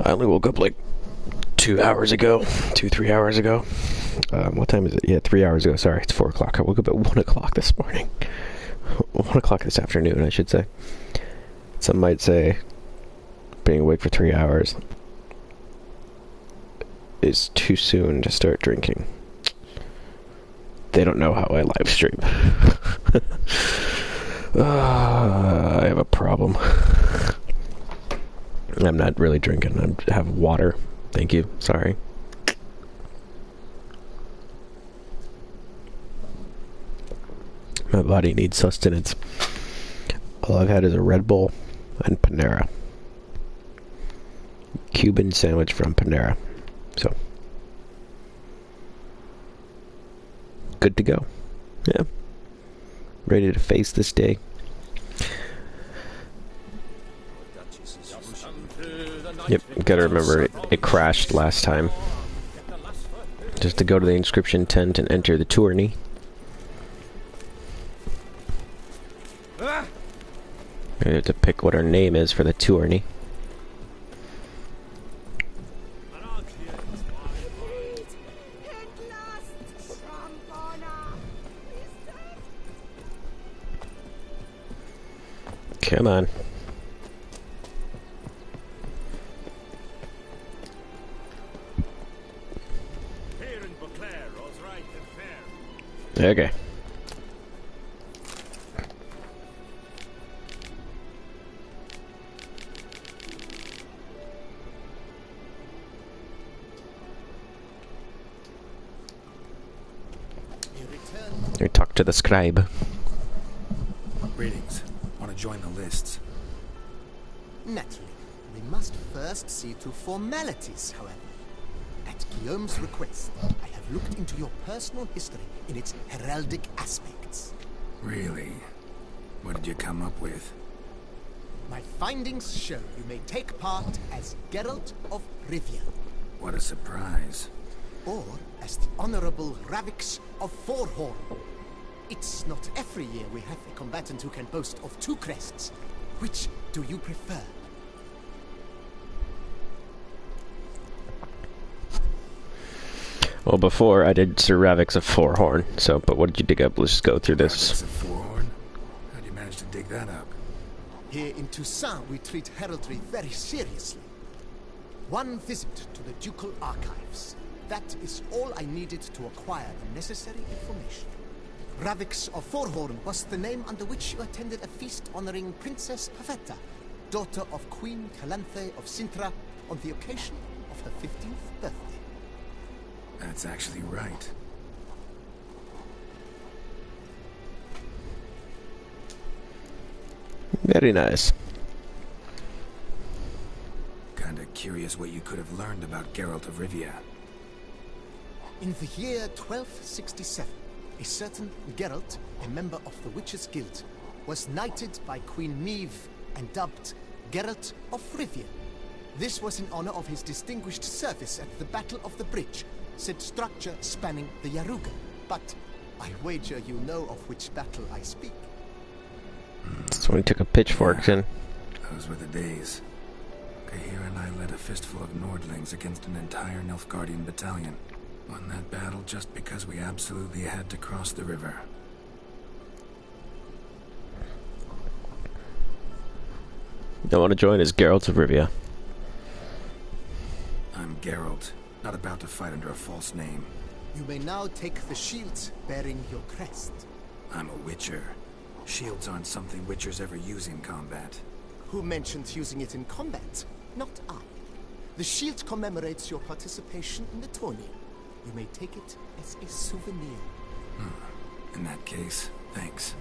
I only woke up like 2 hours ago. 3 hours ago. What time is it? Yeah, 3 hours ago. Sorry, it's 4 o'clock. I woke up at 1 o'clock this morning. 1 o'clock this afternoon, I should say. Some might say being awake for 3 hours is too soon to start drinking. They don't know how I live stream. I have a problem. I'm not really drinking. I have water. Thank you. Sorry. My body needs sustenance. All I've had is a Red Bull and Panera. Cuban sandwich from Panera. So, good to go. Yeah. Ready to face this day. Yep, gotta remember it crashed last time. Just to go to the inscription tent and enter the tourney. We have to pick what our name is for the tourney. Come on. Okay. You talk to the scribe. Greetings. Want to join the lists? Naturally. We must first see to formalities, however. At Guillaume's request, I have looked into your personal history in its heraldic aspects. Really? What did you come up with? My findings show you may take part as Geralt of Rivia. What a surprise. Or as the Honorable Ravix of Forhorn. It's not every year we have a combatant who can boast of 2 crests. Which do you prefer? Well, before I did Sir Ravix of Forhorn, so, but what did you dig up? Let's just go through this. Ravix of Forhorn? How'd you manage to dig that up? Here in Toussaint, we treat heraldry very seriously. One visit to the Ducal Archives. That is all I needed to acquire the necessary information. Ravix of Forhorn was the name under which you attended a feast honoring Princess Pavetta, daughter of Queen Calanthe of Sintra, on the occasion of her 15th birthday. That's actually right. Very nice. Kinda curious what you could have learned about Geralt of Rivia. In the year 1267, a certain Geralt, a member of the Witches' Guild, was knighted by Queen Meve and dubbed Geralt of Rivia. This was in honor of his distinguished service at the Battle of the Bridge, said structure spanning the Yaruga. But I wager you know of which battle I speak. That's when he took a pitchfork in. Those were the days. Cahir and I led a fistful of Nordlings against an entire Nilfgaardian battalion. Won that battle just because we absolutely had to cross the river. I want to join as Geralt of Rivia. I'm Geralt, not about to fight under a false name. You may now take the shield bearing your crest. I'm a Witcher. Shields aren't something Witchers ever use in combat. Who mentioned using it in combat? Not I. The shield commemorates your participation in the tourney. You may take it as a souvenir. In that case, thanks.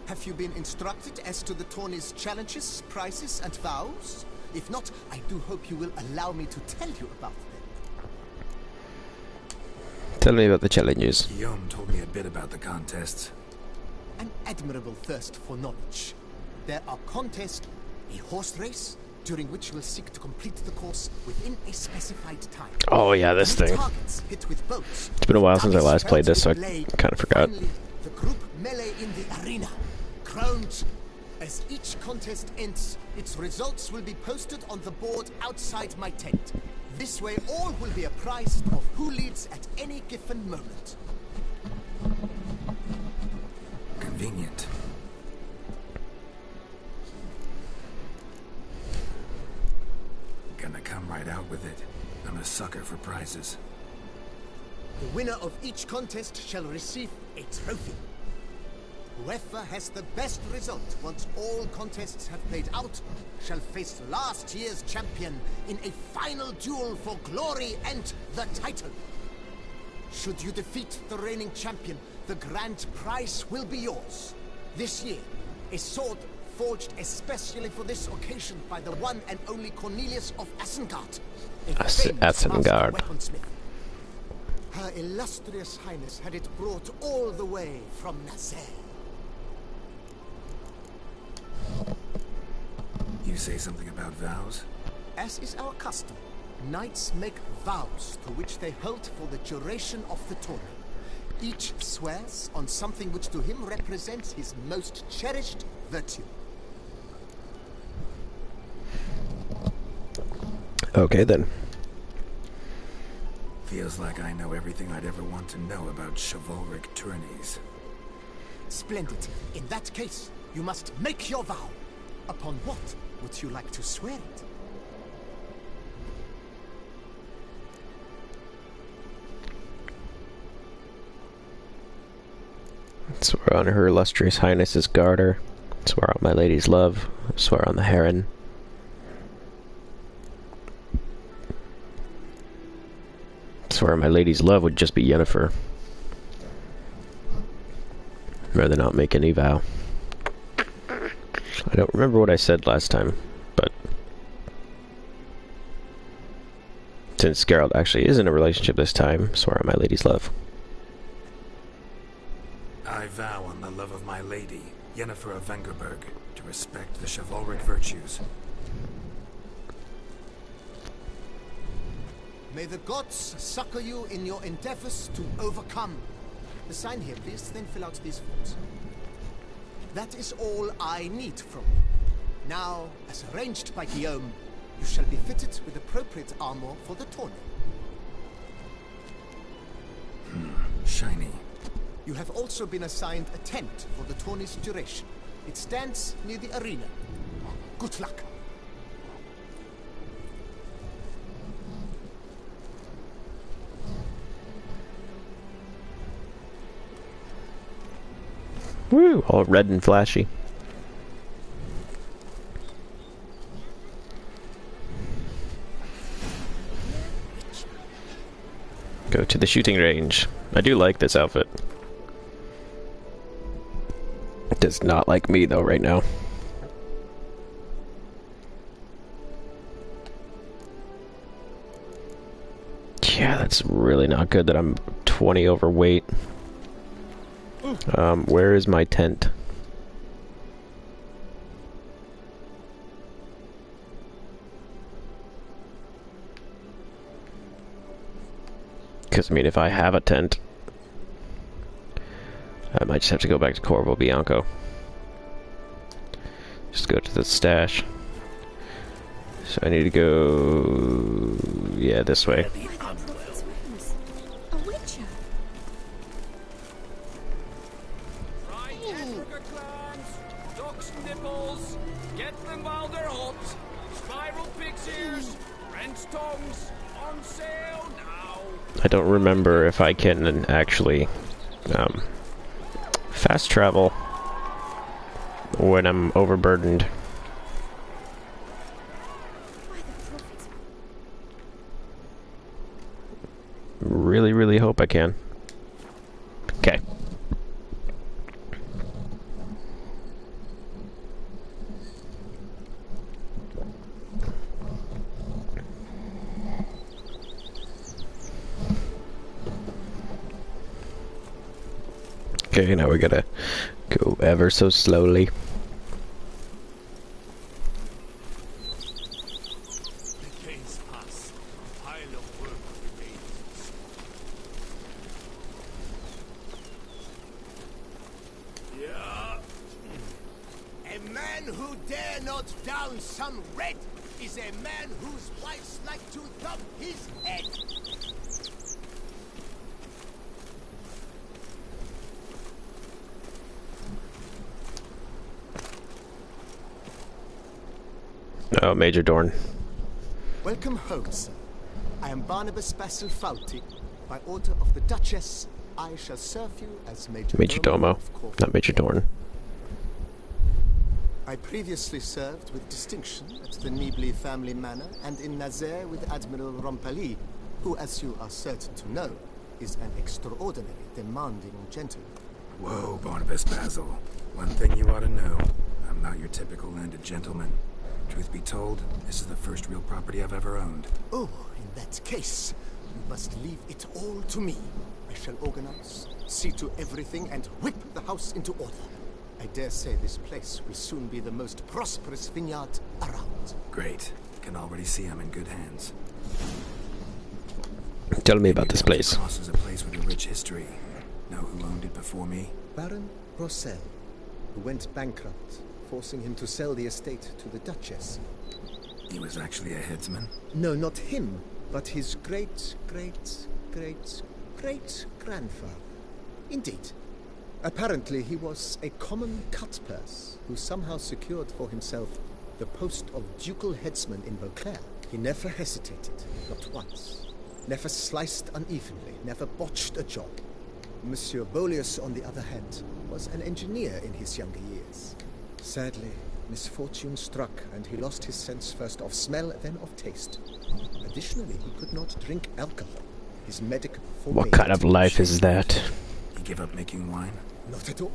Have you been instructed as to the tourney's challenges, prizes, and vows? If not, I do hope you will allow me to tell you about them. Tell me about the challenges. Guillaume told me a bit about the contests. An admirable thirst for knowledge. There are contests, a horse race, during which you will seek to complete the course within a specified time. Oh yeah, this thing. Targets hit with boats. It's been a while since I last played this, so I kind of forgot. Finally, the group melee in the arena. Crowned As each contest ends, its results will be posted on the board outside my tent. This way all will be apprised of who leads at any given moment. Convenient. Gonna come right out with it. I'm a sucker for prizes. The winner of each contest shall receive a trophy. Whoever has the best result once all contests have played out shall face last year's champion in a final duel for glory and the title. Should you defeat the reigning champion, the grand prize will be yours. This year, a sword forged especially for this occasion by the one and only Cornelius of Isengard, a famed master weaponsmith. Her illustrious highness had it brought all the way from Nazaire. You say something about vows? As is our custom, knights make vows to which they hold for the duration of the tournament. Each swears on something which to him represents his most cherished virtue. Okay then. Feels like I know everything I'd ever want to know about chivalric tourneys. Splendid. In that case, you must make your vow. Upon what would you like to swear it? Swear on her illustrious highness's garter. Swear on my lady's love. Swear on the heron. Swear on my lady's love would just be Yennefer. I'd rather not make any vow. I don't remember what I said last time, but since Geralt actually is in a relationship this time, swear on my lady's love. I vow on the love of my lady, Yennefer of Vengerberg, to respect the chivalric virtues. May the gods succor you in your endeavors to overcome. Sign here, please, then fill out these forms. That is all I need from you. Now, as arranged by Guillaume, you shall be fitted with appropriate armor for the tournament. Shiny. You have also been assigned a tent for the tourney's duration. It stands near the arena. Good luck. Woo! All red and flashy. Go to the shooting range. I do like this outfit. It does not like me though right now. Yeah, that's really not good that I'm 20 overweight. Where is my tent? Because, I mean, if I have a tent, I might just have to go back to Corvo Bianco. Just go to the stash. So I need to go... yeah, this way. I don't remember if I can actually fast travel when I'm overburdened. Really, really hope I can. Okay. Okay, now we gotta go ever so slowly. The days pass. A pile of work remains. Yeah. A man who dare not down some red is a man whose wives like to thump his head. Oh, Major Dorn. Welcome home, sir. I am Barnabas Basil Fawlty. By order of the Duchess, I shall serve you as Major Domo, not Major Dorn. I previously served with distinction at the Nibley family manor and in Nazaire with Admiral Rompali, who, as you are certain to know, is an extraordinary, demanding gentleman. Whoa, Barnabas Basil. One thing you ought to know. I'm not your typical landed gentleman. Truth be told, this is the first real property I've ever owned. Oh, in that case, you must leave it all to me. I shall organize, see to everything, and whip the house into order. I dare say this place will soon be the most prosperous vineyard around. Great. Can already see I'm in good hands. Tell me about this place. Cross is a place with a rich history. Know who owned it before me? Baron Rossel, who went bankrupt, forcing him to sell the estate to the Duchess. He was actually a headsman? No, not him, but his great-great-great-great-grandfather. Indeed. Apparently he was a common cutpurse who somehow secured for himself the post of ducal headsman in Beauclair. He never hesitated, not once. Never sliced unevenly, never botched a job. Monsieur Beaulius, on the other hand, was an engineer in his younger years. Sadly, misfortune struck and he lost his sense first of smell, then of taste. Additionally, he could not drink alcohol. His medic forbade. What kind of life is that? He gave up making wine? Not at all.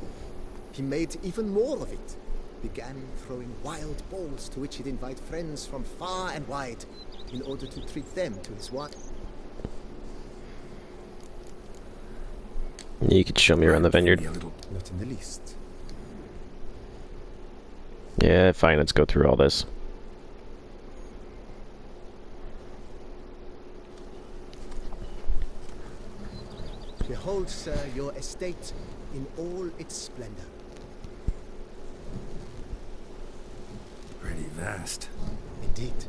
He made even more of it. Began throwing wild balls to which he'd invite friends from far and wide in order to treat them to his wine. You could show me around the vineyard. Not in the least. Yeah, fine, let's go through all this. Behold, sir, your estate in all its splendor. Pretty vast. Indeed.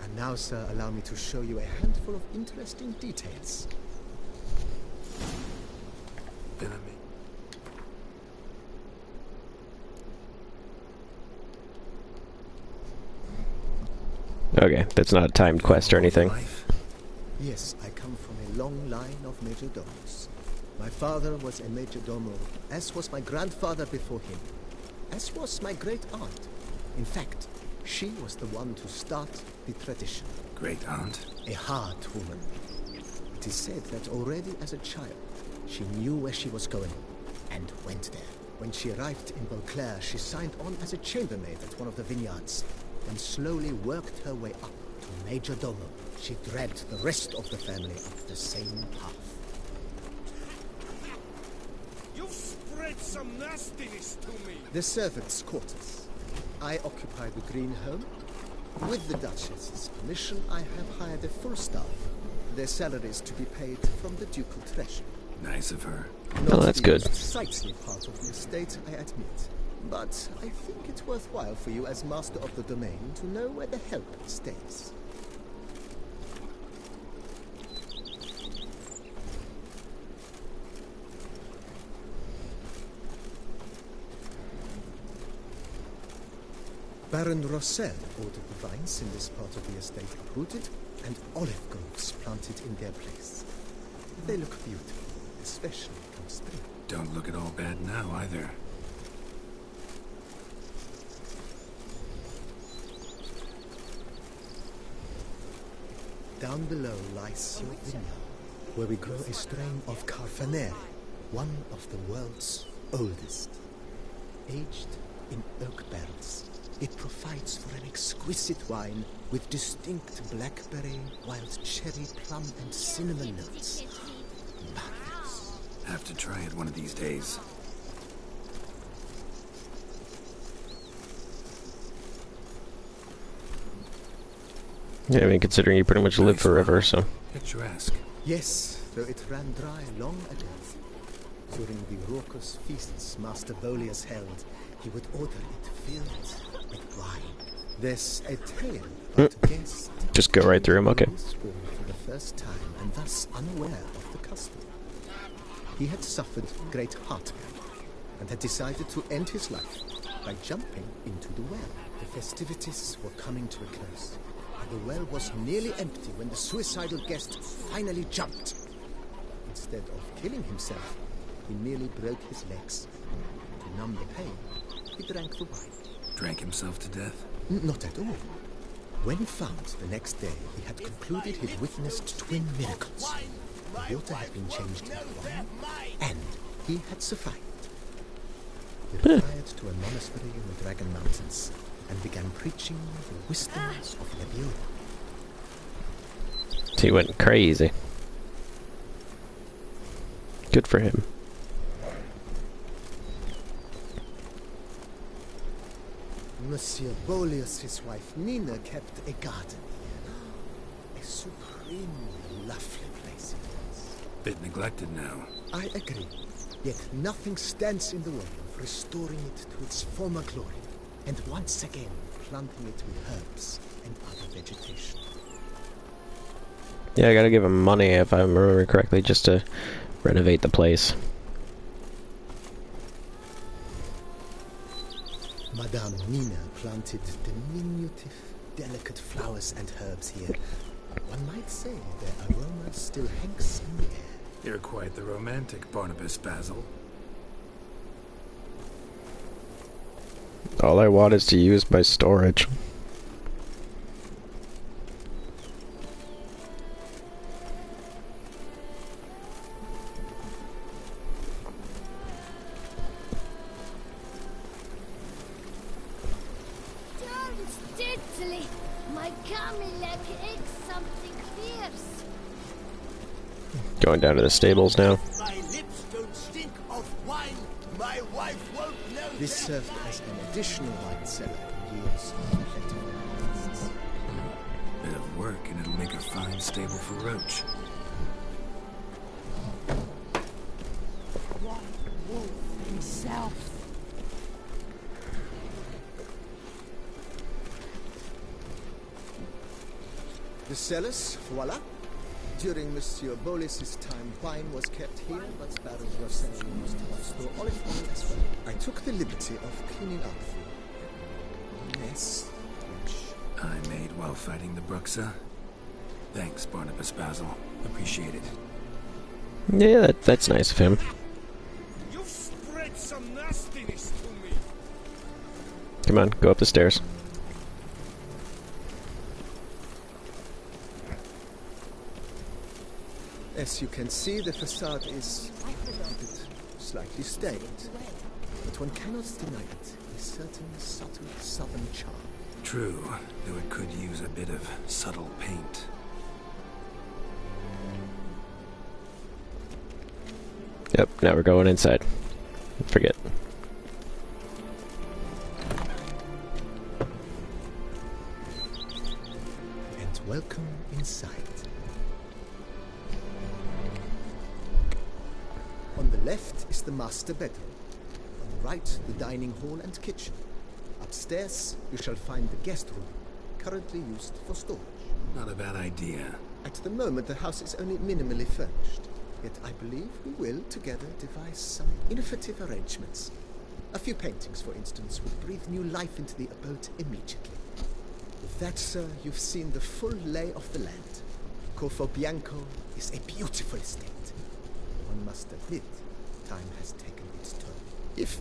And now, sir, allow me to show you a handful of interesting details. Bellamy. Okay, that's not a timed quest or anything. Yes, I come from a long line of majordomos. My father was a majordomo, as was my grandfather before him, as was my great-aunt. In fact, she was the one to start the tradition. Great-aunt? A hard woman. It is said that already as a child, she knew where she was going, and went there. When she arrived in Beauclair, she signed on as a chambermaid at one of the vineyards, and slowly worked her way up to majordomo. She dragged the rest of the family up the same path. You've spread some nastiness to me. The servants' quarters. I occupy the green home. With the Duchess's permission, I have hired a full staff. Their salaries to be paid from the ducal treasury. Nice of her. Oh, that's good. Not the sightly part of the estate, I admit. But I think it's worthwhile for you as master of the domain to know where the help stays. Baron Rossel ordered the vines in this part of the estate uprooted and olive groves planted in their place. They look beautiful, especially come spring. Don't look at all bad now, either. Down below lies your vineyard, where we grow a strain of Carfanere, one of the world's oldest. Aged in oak barrels, it provides for an exquisite wine with distinct blackberry, wild cherry, plum, and cinnamon notes. Marvelous. Have to try it one of these days. Yeah, I mean, considering you pretty much live Nice forever, one. so... Picturesque. Yes, though it ran dry long ago. During the raucous feasts Master Bolius held, he would order it filled with wine. There's a tale about a guest Just go right through him, okay. for the first time and thus unaware of the custom. He had suffered great heartburn and had decided to end his life by jumping into the well. The festivities were coming to a close, and the well was nearly empty when the suicidal guest finally jumped. Instead of killing himself, he merely broke his legs. To numb the pain, he drank the wine. Drank himself to death? Not at all. When found the next day, he had concluded he'd witnessed twin miracles. The water had been changed into wine, and he had survived. He retired to a monastery in the Dragon Mountains and began preaching the wisdoms of Nebula. He went crazy. Good for him. Monsieur Bolius, his wife Nina, kept a garden here. A supremely lovely place it was. Bit neglected now. I agree. Yet nothing stands in the way of restoring it to its former glory, and once again planting it with herbs and other vegetation. Yeah, I gotta give him money, if I remember correctly, just to renovate the place. Madame Nina planted diminutive, delicate flowers and herbs here. One might say their aroma still hangs in the air. You're quite the romantic, Barnabas Basil. All I want is to use my storage. My Camilla aches something fierce. Going down to the stables now. My lips don't stink of wine. My wife won't know. This served as an additional wine cellar in years of plentiful harvests. Bit of work and it'll make a fine stable for Roach. One wolf himself. The cellars, voila. During Monsieur Bolis's time, wine was kept here, but Baron Rosselli used to store olive oil as well. I took the liberty of cleaning up the mess, which I made while fighting the Bruxa. Thanks, Barnabas Basil. Appreciate it. Yeah, that's nice of him. You've spread some nastiness to me. Come on, go up the stairs. as you can see, the facade is a bit slightly stained. But one cannot deny it. A certain subtle southern charm. True, though it could use a bit of subtle paint. Yep, now we're going inside. Forget. And welcome inside. On the left is the master bedroom. On the right, the dining hall and kitchen. Upstairs, you shall find the guest room, currently used for storage. Not a bad idea. At the moment, the house is only minimally furnished. Yet I believe we will, together, devise some innovative arrangements. A few paintings, for instance, would breathe new life into the abode immediately. With that, sir, you've seen the full lay of the land. Corvo Bianco is a beautiful estate. One must admit, time has taken its toll. If,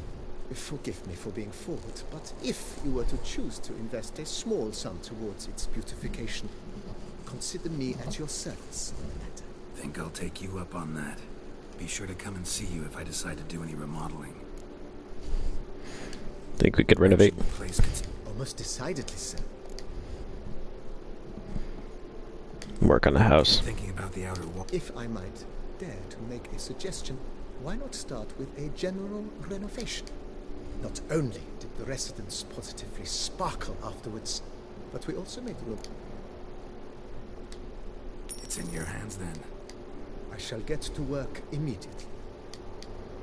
forgive me for being forward, but if you were to choose to invest a small sum towards its beautification, consider me at your service on the matter. Think I'll take you up on that. Be sure to come and see you if I decide to do any remodeling. Think we could renovate? The place could... Almost decidedly, sir. Work on the house. Thinking about the outer wall. If I might dare to make a suggestion, why not start with a general renovation? Not only did the residence positively sparkle afterwards, but we also made room. It's in your hands then. I shall get to work immediately.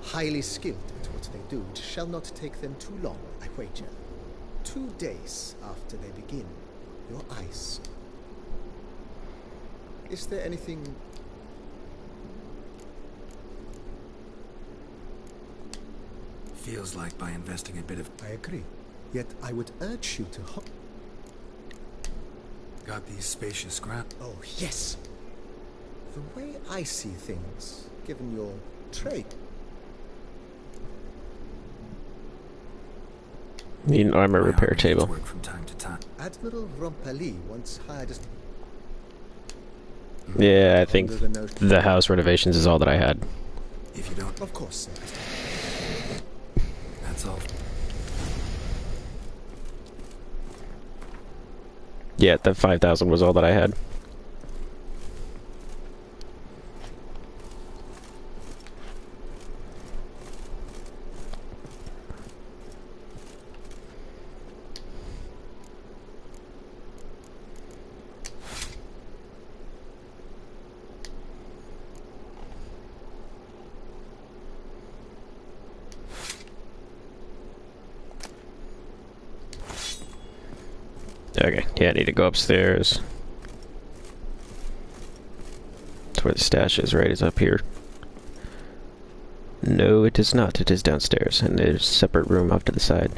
highly skilled at what they do. It shall not take them too long, I wager. 2 days after they begin, your ice. Is there anything... Feels like by investing a bit of... I agree. Yet I would urge you to Got these spacious ground. Oh, yes. The way I see things, given your trade. Need an armor My repair army needs table. work from time to time. Admiral Rompali once hired us. Yeah, I think Under the notion- the house renovations is all that I had. If you don't, Of course, sir. that's all. Yeah, that 5,000 was all that I had. Okay, yeah, I need to go upstairs. That's where the stash is, right? It's up here. No, it is not. It is downstairs, and there's a separate room off to the side.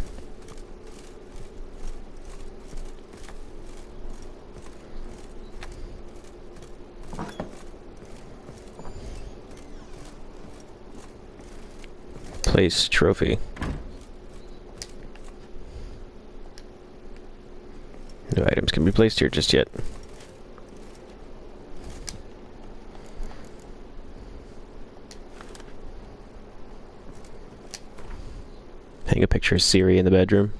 Place trophy. No items can be placed here just yet. Hang a picture of Siri in the bedroom.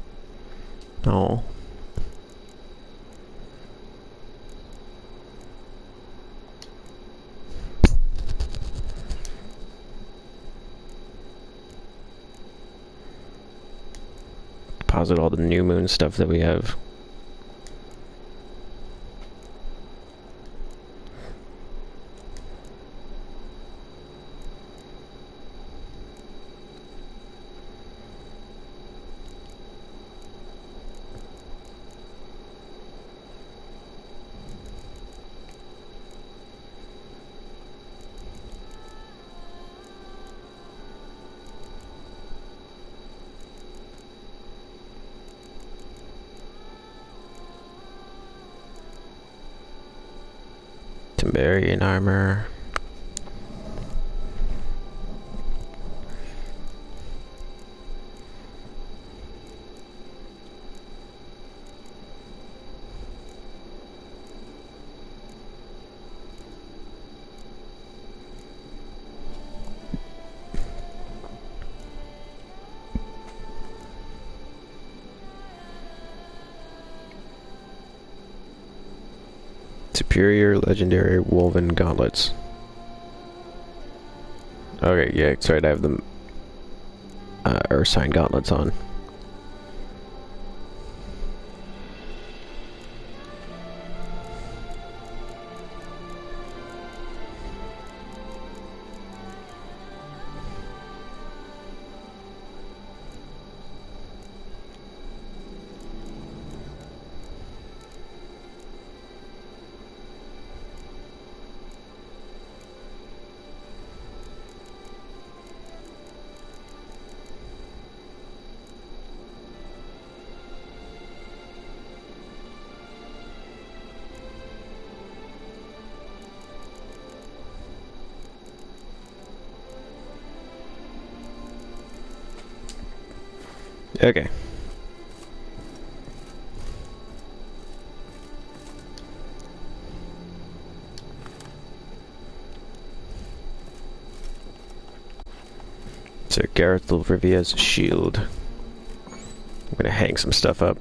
Oh. Deposit all the new moon stuff that we have. Timberian armor. Superior legendary woven gauntlets. Okay, yeah, that's right, I have the Ursine gauntlets on. Okay. So Gareth of Rivia's shield. I'm gonna hang some stuff up.